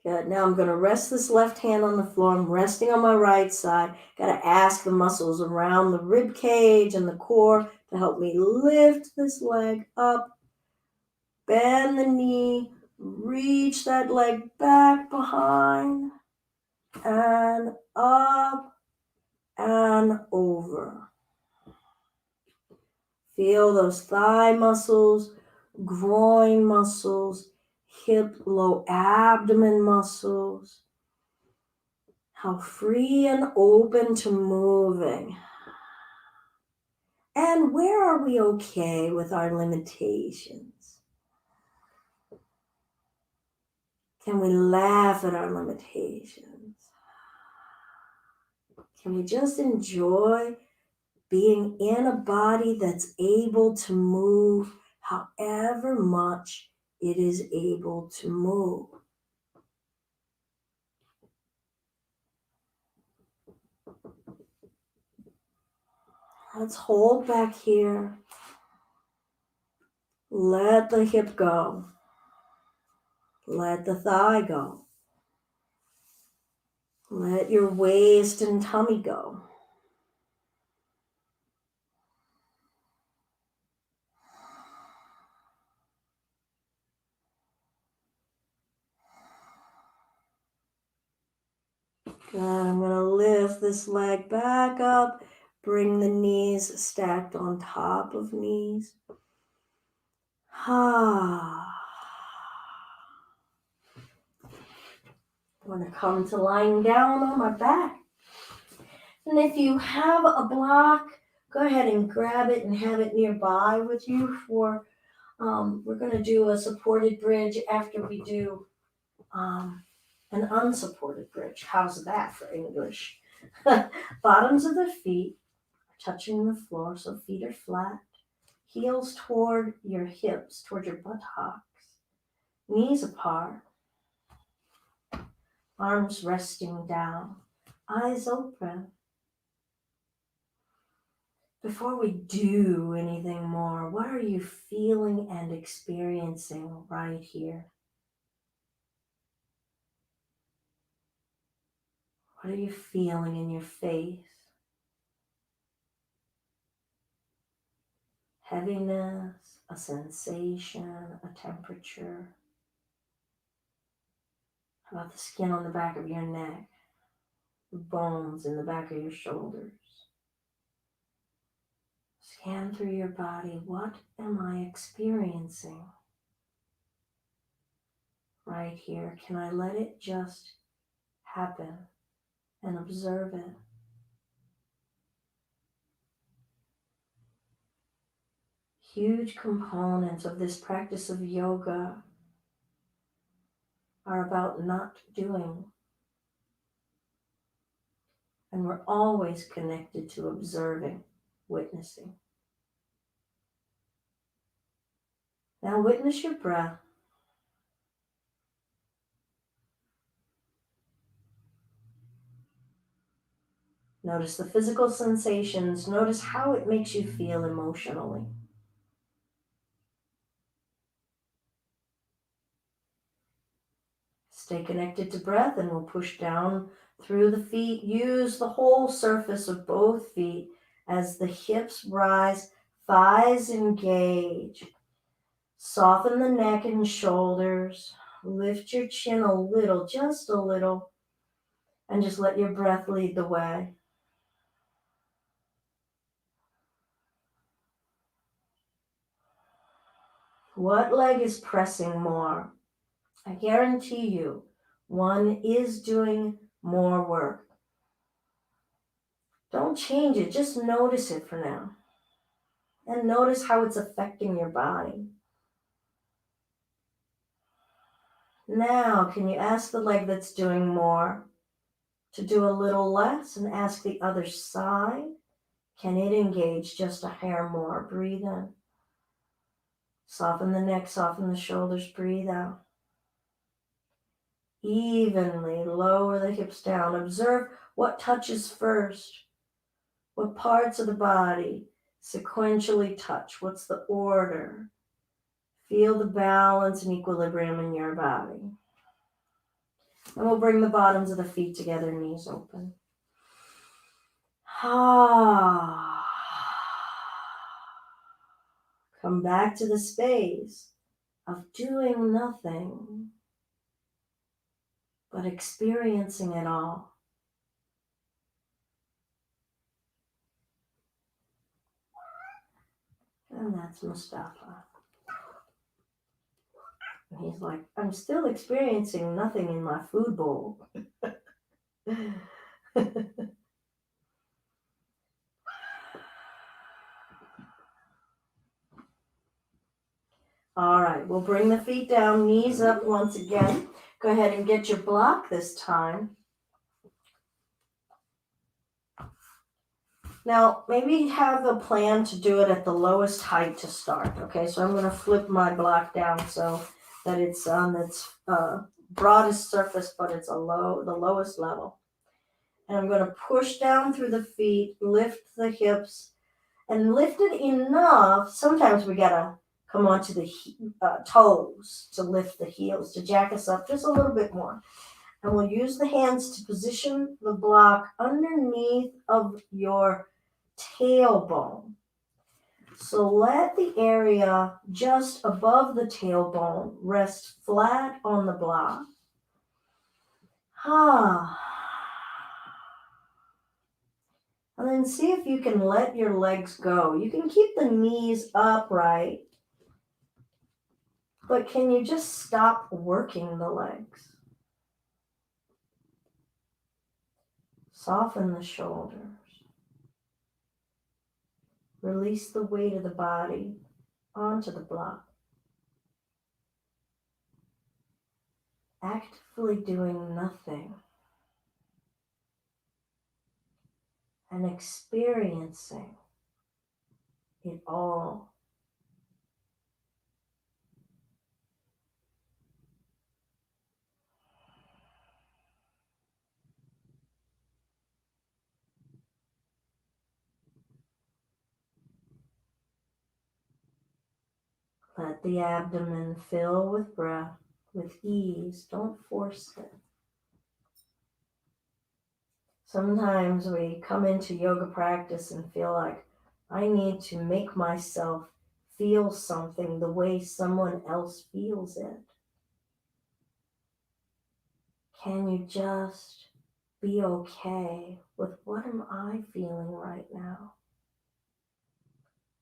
Good. Now I'm going to rest this left hand on the floor. I'm resting on my right side. Got to ask the muscles around the rib cage and the core to help me lift this leg up. Bend the knee. Reach that leg back behind. And up and over. Feel those thigh muscles, groin muscles, hip, low abdomen muscles. How free and open to moving. And where are we okay with our limitations? Can we laugh at our limitations? Can we just enjoy being in a body that's able to move however much it is able to move? Let's hold back here. Let the hip go. Let the thigh go. Let your waist and tummy go. Good. I'm going to lift this leg back up. Bring the knees stacked on top of knees. I'm going to come to lying down on my back. And if you have a block, go ahead and grab it and have it nearby with you for, we're going to do a supported bridge after we do an unsupported bridge. How's that for English? Bottoms of the feet are touching the floor, so feet are flat. Heels toward your hips, toward your buttocks. Knees apart. Arms resting down. Eyes open. Before we do anything more, what are you feeling and experiencing right here? What are you feeling in your face? Heaviness, a sensation, a temperature. How about the skin on the back of your neck? The bones in the back of your shoulders? Scan through your body. What am I experiencing right here? Can I let it just happen and observe it? Huge components of this practice of yoga are about not doing. And we're always connected to observing, witnessing. Now witness your breath. Notice the physical sensations. Notice how it makes you feel emotionally. Stay connected to breath and we'll push down through the feet. Use the whole surface of both feet as the hips rise, thighs engage. Soften the neck and shoulders. Lift your chin a little, just a little, and just let your breath lead the way. What leg is pressing more? I guarantee you, one is doing more work. Don't change it, just notice it for now. And notice how it's affecting your body. Now, can you ask the leg that's doing more to do a little less and ask the other side? Can it engage just a hair more? Breathe in. Soften the neck, soften the shoulders, breathe out. Evenly lower the hips down. Observe what touches first. What parts of the body sequentially touch? What's the order? Feel the balance and equilibrium in your body. And we'll bring the bottoms of the feet together, knees open. Come back to the space of doing nothing, but experiencing it all. And that's Mustafa. And he's like, I'm still experiencing nothing in my food bowl. All right, we'll bring the feet down, knees up once again. Go ahead and get your block this time. Now, maybe have a plan to do it at the lowest height to start. Okay, so I'm going to flip my block down so that it's on its broadest surface, but it's the lowest level. And I'm going to push down through the feet, lift the hips, and lift it enough. Sometimes we got to come onto the toes to lift the heels, to jack us up just a little bit more. And we'll use the hands to position the block underneath of your tailbone. So let the area just above the tailbone rest flat on the block. And then see if you can let your legs go. You can keep the knees upright, but can you just stop working the legs? Soften the shoulders. Release the weight of the body onto the block. Actively doing nothing and experiencing it all. Let the abdomen fill with breath, with ease. Don't force it. Sometimes we come into yoga practice and feel like I need to make myself feel something the way someone else feels it. Can you just be okay with what am I feeling right now?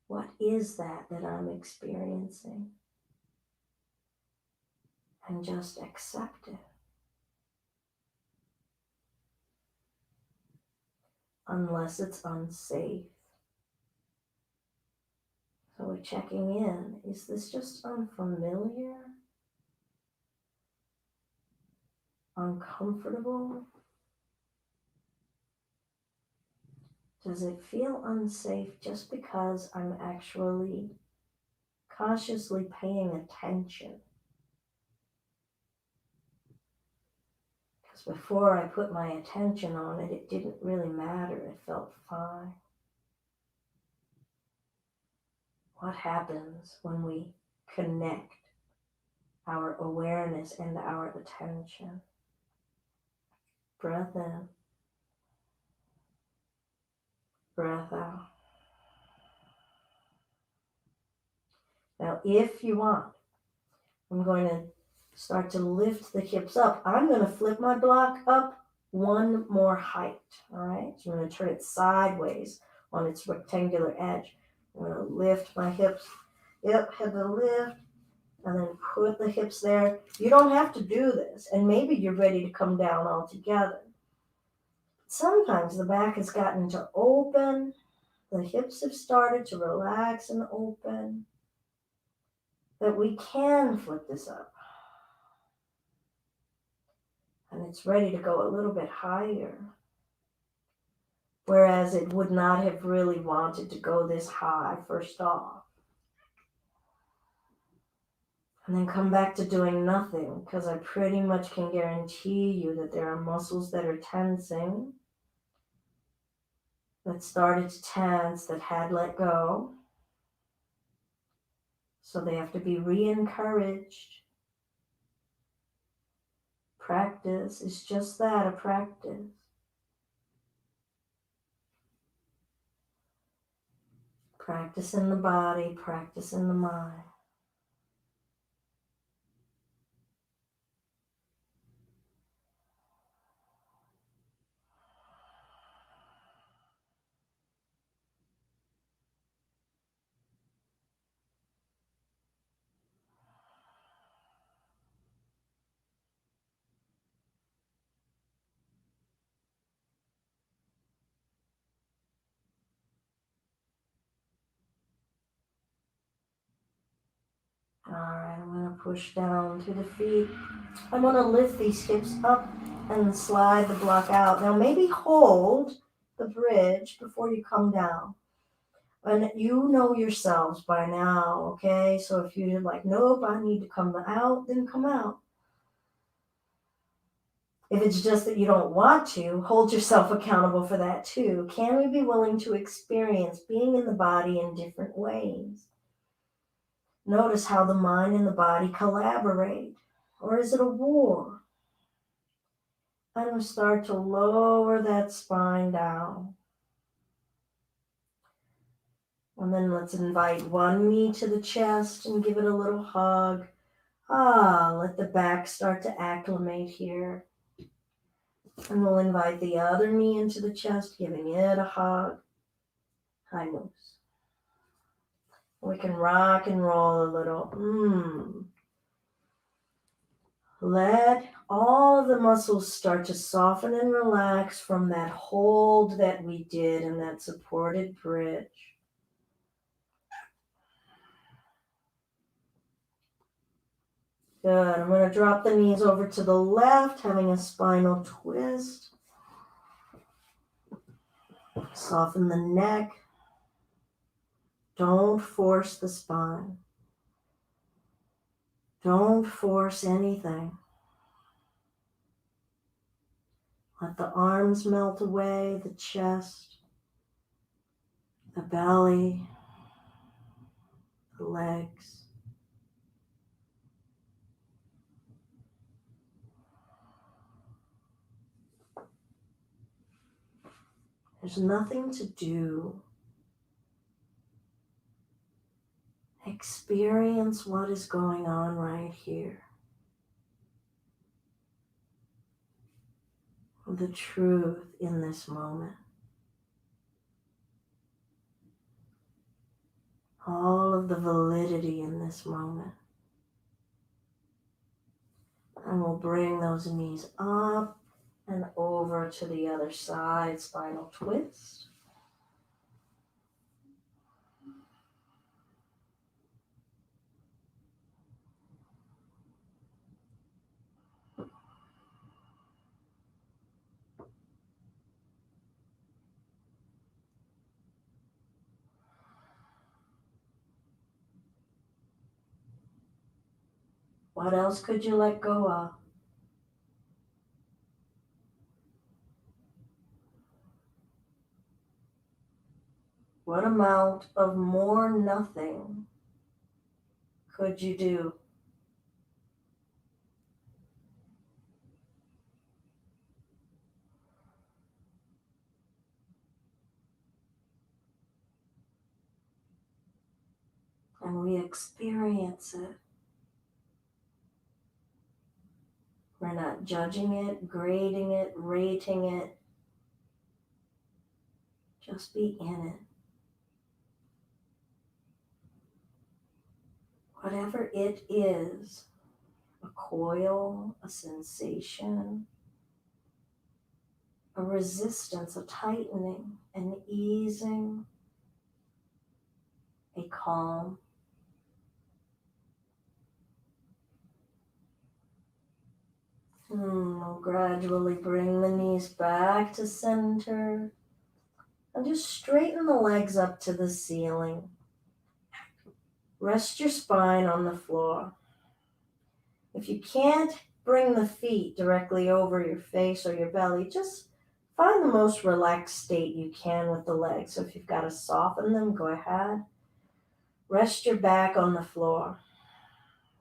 What is that I'm experiencing? And just accept it. Unless it's unsafe. So we're checking in. Is this just unfamiliar? Uncomfortable? Does it feel unsafe just because I'm actually consciously paying attention? Because before I put my attention on it, it didn't really matter. It felt fine. What happens when we connect our awareness and our attention? Breath in. Breath out. Now, if you want, I'm going to start to lift the hips up. I'm going to flip my block up one more height, all right? So I'm going to turn it sideways on its rectangular edge. I'm going to lift my hips. Yep, head to lift, and then put the hips there. You don't have to do this, and maybe you're ready to come down altogether. Sometimes the back has gotten to open. The hips have started to relax and open. That we can flip this up. And it's ready to go a little bit higher. Whereas it would not have really wanted to go this high first off. And then come back to doing nothing, because I pretty much can guarantee you that there are muscles that are tensing, that started to tense, that had let go. So they have to be re-encouraged. Practice is just that, a practice. Practice in the body, practice in the mind. All right, I'm going to push down to the feet. I'm going to lift these hips up and slide the block out. Now maybe hold the bridge before you come down. And you know yourselves by now, okay? So if you're like, nope, I need to come out, then come out. If it's just that you don't want to, hold yourself accountable for that too. Can we be willing to experience being in the body in different ways? Notice how the mind and the body collaborate. Or is it a war? And we start to lower that spine down. And then let's invite one knee to the chest and give it a little hug. Let the back start to acclimate here. And we'll invite the other knee into the chest, giving it a hug. High moves. We can rock and roll a little. Let all of the muscles start to soften and relax from that hold that we did in that supported bridge. Good. I'm going to drop the knees over to the left, having a spinal twist. Soften the neck. Don't force the spine. Don't force anything. Let the arms melt away, the chest, the belly, the legs. There's nothing to do. Experience what is going on right here. The truth in this moment. All of the validity in this moment. And we'll bring those knees up and over to the other side, spinal twist. What else could you let go of? What amount of more nothing could you do? And we experience it. We're not judging it, grading it, rating it. Just be in it. Whatever it is, a coil, a sensation, a resistance, a tightening, an easing, a calm. We'll gradually bring the knees back to center and just straighten the legs up to the ceiling. Rest your spine on the floor. If you can't bring the feet directly over your face or your belly, just find the most relaxed state you can with the legs. So if you've got to soften them, go ahead. Rest your back on the floor,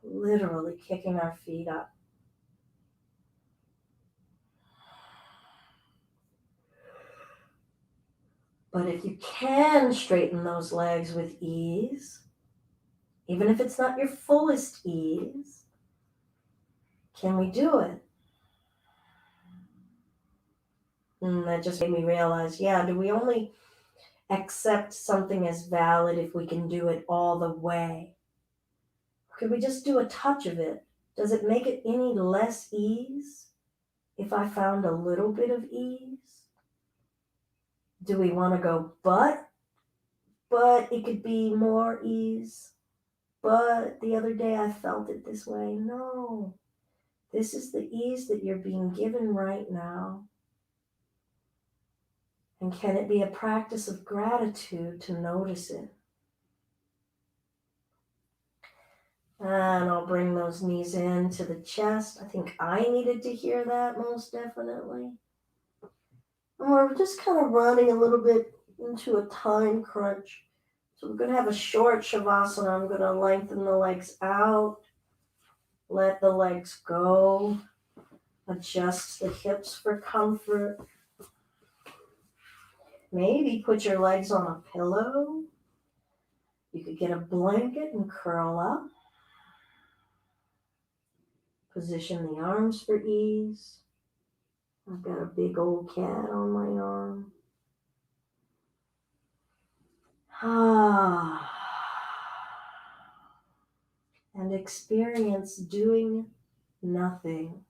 literally kicking our feet up. But if you can straighten those legs with ease, even if it's not your fullest ease, can we do it? That just made me realize, do we only accept something as valid if we can do it all the way? Could we just do a touch of it? Does it make it any less ease if I found a little bit of ease? Do we want to go, but it could be more ease? But the other day I felt it this way. No, this is the ease that you're being given right now. And can it be a practice of gratitude to notice it? And I'll bring those knees into the chest. I think I needed to hear that most definitely. And we're just kind of running a little bit into a time crunch. So we're going to have a short Shavasana. I'm going to lengthen the legs out, let the legs go, adjust the hips for comfort. Maybe put your legs on a pillow. You could get a blanket and curl up. Position the arms for ease. I've got a big old cat on my arm. And experience doing nothing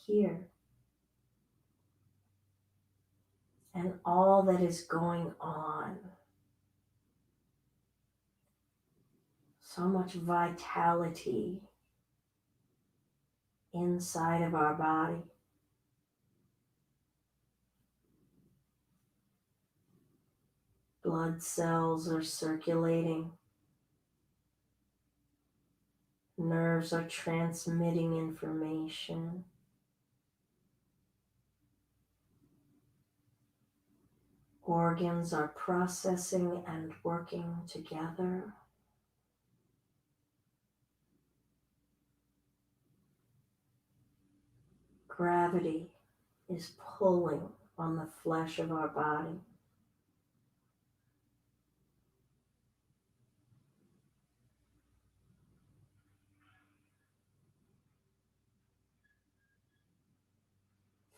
here. And all that is going on. So much vitality inside of our body. Blood cells are circulating. Nerves are transmitting information. Organs are processing and working together. Gravity is pulling on the flesh of our body.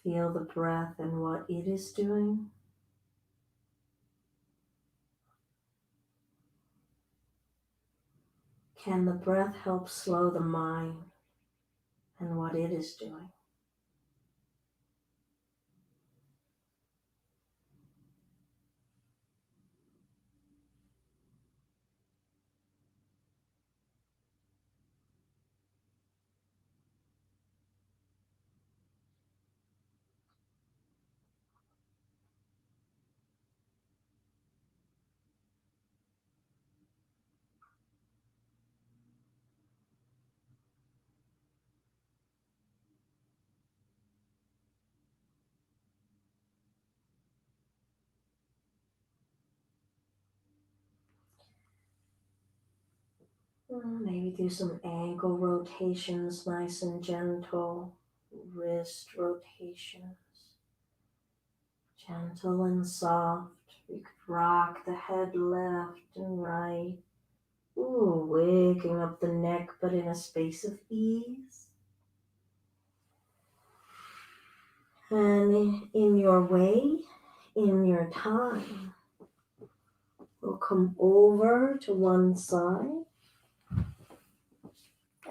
Feel the breath and what it is doing. Can the breath help slow the mind and what it is doing? Maybe do some ankle rotations, nice and gentle. Wrist rotations, gentle and soft. You could rock the head left and right. Ooh, waking up the neck, but in a space of ease. And in your way, in your time, we'll come over to one side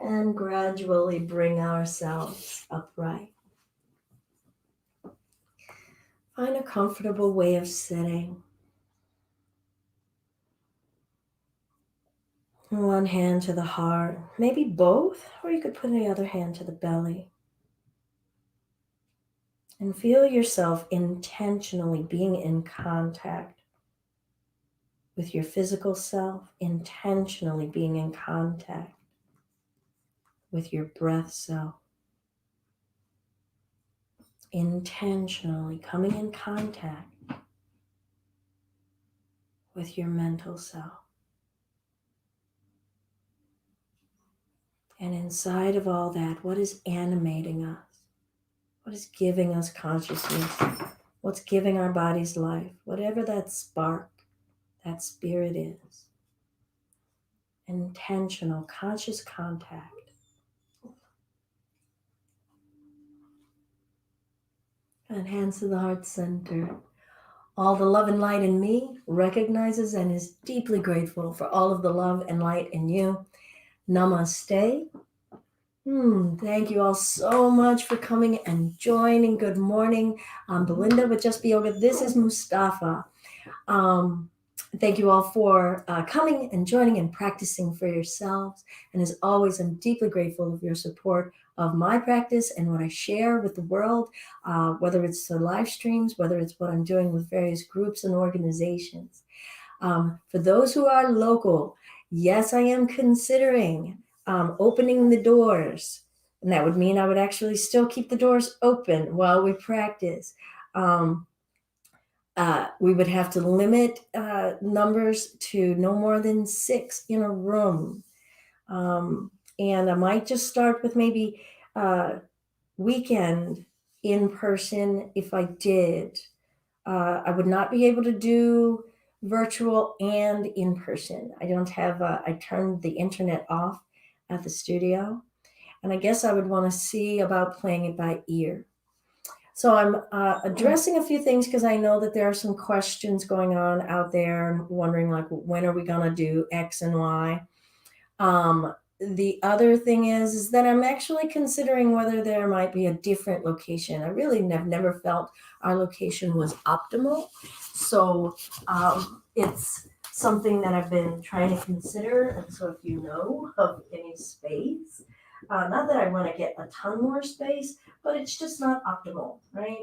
and gradually bring ourselves upright. Find a comfortable way of sitting. One hand to the heart, maybe both, or you could put the other hand to the belly. And feel yourself intentionally being in contact with your physical self, intentionally being in contact with your breath self, intentionally coming in contact with your mental self. And inside of all that, what is animating us? What is giving us consciousness? What's giving our bodies life? Whatever that spark, that spirit is. Intentional, conscious contact. And hands to the heart center. All the love and light in me recognizes and is deeply grateful for all of the love and light in you. Namaste. Thank you all so much for coming and joining. Good morning. I'm Belinda with Just Be Yoga. This is Mustafa. Thank you all for coming and joining and practicing for yourselves. And as always, I'm deeply grateful of your support of my practice and what I share with the world, whether it's the live streams, whether it's what I'm doing with various groups and organizations. For those who are local, yes, I am considering opening the doors. And that would mean I would actually still keep the doors open while we practice. We would have to limit numbers to no more than 6 in a room. And I might just start with maybe weekend in person if I did. I would not be able to do virtual and in person. I don't have, I turned the internet off at the studio. And I guess I would want to see about playing it by ear. So I'm addressing a few things because I know that there are some questions going on out there and wondering like when are we going to do X and Y. The other thing is that I'm actually considering whether there might be a different location. I really have never felt our location was optimal. So it's something that I've been trying to consider. And so if you know of any space, not that I want to get a ton more space, but it's just not optimal, right?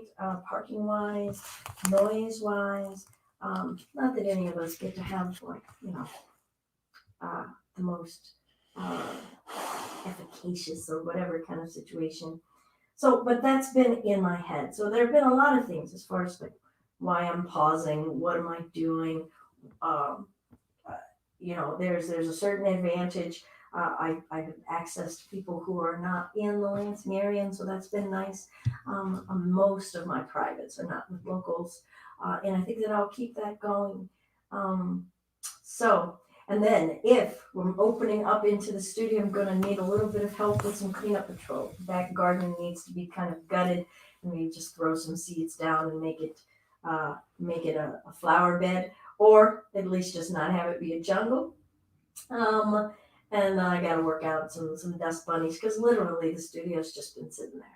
Parking wise, noise wise. Not that any of us get to have like, the most uh, efficacious or whatever kind of situation. So, but that's been in my head. So there have been a lot of things as far as like why I'm pausing, what am I doing? Um, uh, there's a certain advantage. I've accessed people who are not in the Lansing area, and so that's been nice. Most of my privates are not with locals, and I think that I'll keep that going. Um, so, and then if we're opening up into the studio, I'm gonna need a little bit of help with some cleanup patrol. Back garden needs to be kind of gutted, and maybe just throw some seeds down and make it a flower bed, or at least just not have it be a jungle. Um, and I got to work out some dust bunnies because literally the studio's just been sitting there.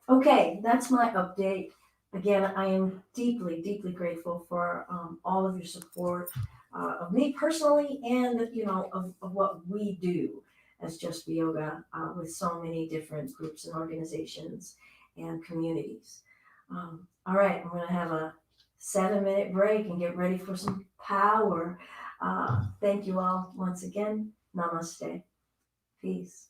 Okay, that's my update. Again, I am deeply, deeply grateful for all of your support of me personally, and of what we do as Just Be Yoga with so many different groups and organizations and communities. All right, I'm going to have a 7-minute break and get ready for some power. Thank you all once again. Namaste. Peace.